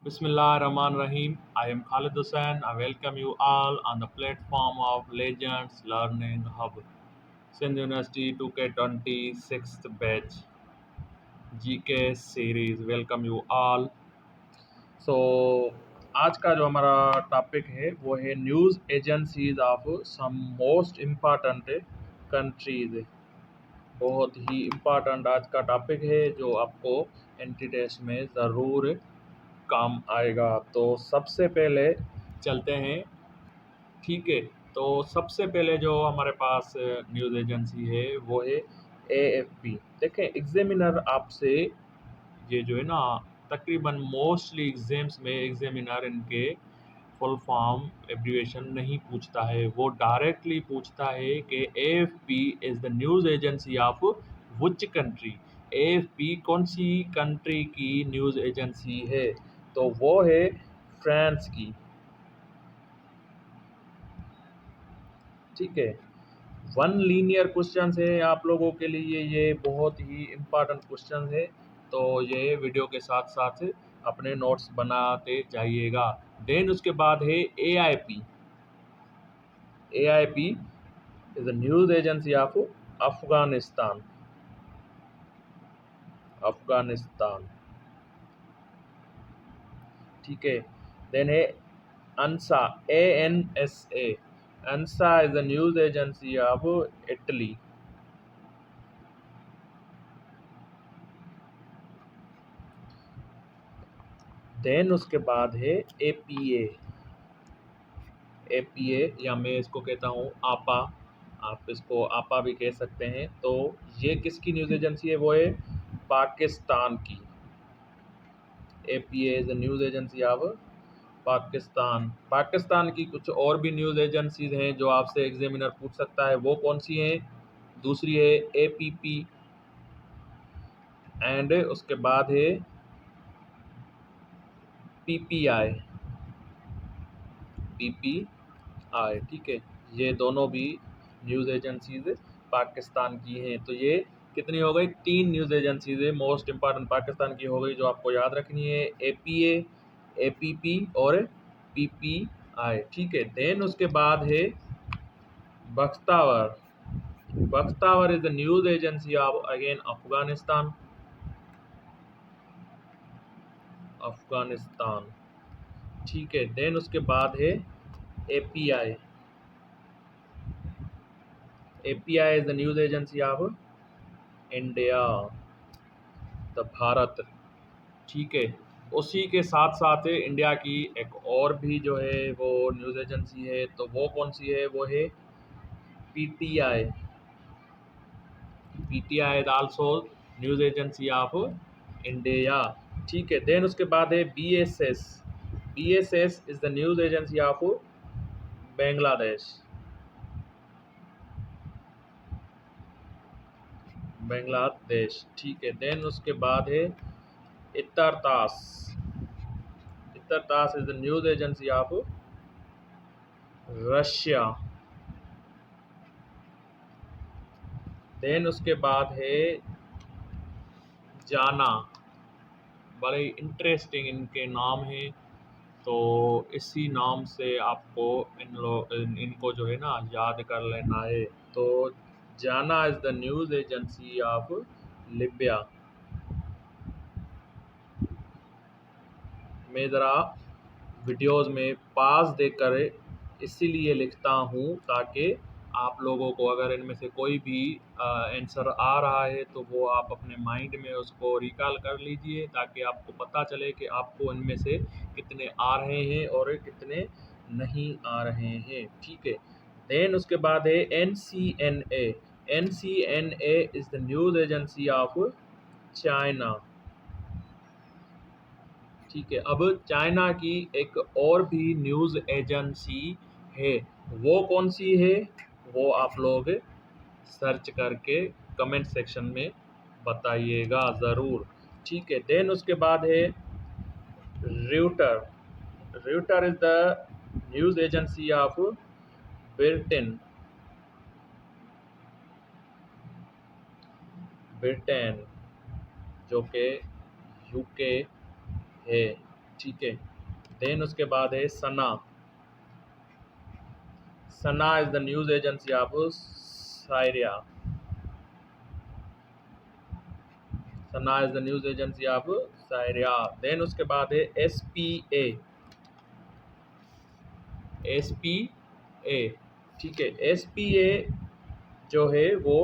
Bismillahirrahmanirrahim. I am Khalid Hussain. I welcome you all on the platform of Legends Learning Hub. Sindh University 2K26th batch GK series. Welcome you all. So आज का जो हमारा topic है वो है news agencies of some most important countries. बहुत ही important आज का टॉपिक है जो आपको एंट्री टेस्ट में ज़रूर काम आएगा। तो सबसे पहले चलते हैं, ठीक है। तो सबसे पहले जो हमारे पास न्यूज़ एजेंसी है वो है एएफपी। देखें, एग्जामिनर आपसे ये जो है ना, तकरीबन मोस्टली एग्जाम्स में एग्जामिनर इनके फुल फॉर्म एब्रीवेशन नहीं पूछता है, वो डायरेक्टली पूछता है कि AFP is the news agency of which country. AFP कौन सी कंट्री की न्यूज़ एजेंसी है? तो वो है फ्रांस की, ठीक है। वन लीनियर क्वेश्चन है आप लोगों के लिए, ये बहुत ही इम्पोर्टेंट क्वेश्चन है। तो ये वीडियो के साथ साथ अपने नोट्स बनाते जाइएगा। देन उसके बाद है AIP. AIP is the news agency of Afghanistan. Afghanistan, ठीक है। देन है ANSA, ANSA। ANSA is the news agency of Italy. Then उसके बाद है एपीए। एपीए या मैं इसको कहता हूँ आपा, आप इसको आपा भी कह सकते हैं। तो ये किसकी न्यूज़ एजेंसी है? वो है पाकिस्तान की। APA is the news agency of Pakistan. Pakistan की कुछ और भी न्यूज़ एजेंसीज हैं जो आपसे एग्जामिनर पूछ सकता है, वो कौन सी हैं? दूसरी है एपीपी, एंड उसके बाद है पीपीआई। पीपीआई, ठीक है। ये दोनों भी न्यूज़ एजेंसीज पाकिस्तान की हैं। तो ये कितनी हो गई? 3 न्यूज़ एजेंसीज है मोस्ट इम्पॉर्टेंट पाकिस्तान की हो गई, जो आपको याद रखनी है, एपीए, एपीपी और पीपीआई, ठीक है। देन उसके बाद है Bakhtawar. Bakhtawar is the news agency of again Afghanistan. Afghanistan, ठीक है। देन उसके बाद है API. API is the news agency of India, the Bharat, ठीक है। उसी के साथ साथ इंडिया की एक और भी जो है वो न्यूज़ एजेंसी है, तो वो कौन सी है? वो है PTI. PTI is also news agency of India, ठीक है। देन उसके बाद है BSS. BSS is the news agency of Bangladesh. Bangladesh, ठीक है। देन उसके बाद है ITAR TASS. ITAR TASS is the news agency of Russia. Then उसके बाद है जाना। बड़े इंटरेस्टिंग इनके नाम हैं, तो इसी नाम से आपको इनको जो है ना याद कर लेना है। तो जाना is the news agency of Libya. मैं ज़रा वीडियोस में पास देकर इसीलिए लिखता हूँ ताकि आप लोगों को अगर इनमें से कोई भी आंसर आ रहा है तो वो आप अपने माइंड में उसको रिकॉल कर लीजिए, ताकि आपको पता चले कि आपको इनमें से कितने आ रहे हैं और कितने नहीं आ रहे हैं, ठीक है। देन उसके बाद है NCNA। NCNA is the news agency of China, ठीक है। अब चाइना की एक और भी न्यूज़ एजेंसी है, वो कौन सी है? वो आप लोग सर्च करके कमेंट सेक्शन में बताइएगा ज़रूर, ठीक है। देन उसके बाद है Reuter. Reuter is the news agency of Britain. Britain जो कि यूके है, ठीक है। देन उसके बाद है SANA. SANA is the news agency of Syria. SANA is the news agency of Syria. Then उसके बाद है SPA। SPA, ठीक है। SPA जो है वो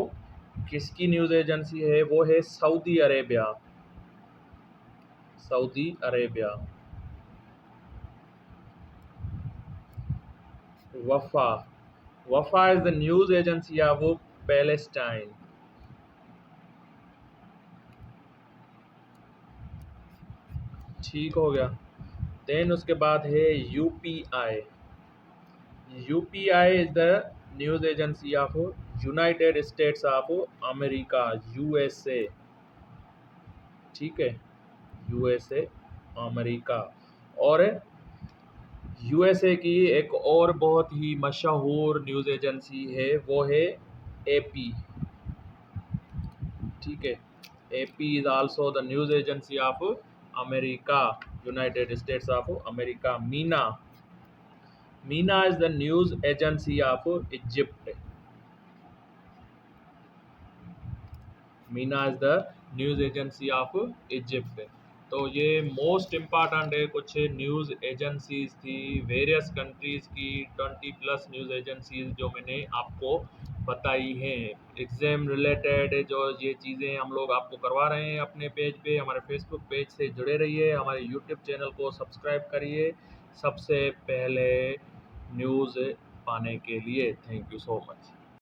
किसकी न्यूज एजेंसी है? वो है सऊदी अरेबिया। Saudi Arabia. वफा। वफा is the news agency of Palestine. ठीक हो गया। देन उसके बाद है UPI। UPI is the news agency of United states of America, USA। ठीक है, USA, अमेरिका। और USA की एक और बहुत ही मशहूर न्यूज़ एजेंसी है, वो है AP। ठीक है, AP is also the news agency of America, United states of America. Meena. Meena is the news agency of Egypt. Meena is the news agency of Egypt. तो ये मोस्ट इम्पॉर्टेंट है, कुछ न्यूज़ एजेंसीज थी वेरियस कंट्रीज़ की, 20+ news agencies जो मैंने आपको बताई हैं। एग्ज़ाम रिलेटेड जो ये चीज़ें हम लोग आपको करवा रहे हैं अपने पेज पे, हमारे फेसबुक पेज से जुड़े रहिए, हमारे यूट्यूब चैनल को सब्सक्राइब करिए सबसे पहले न्यूज़ पाने के लिए। Thank you so much.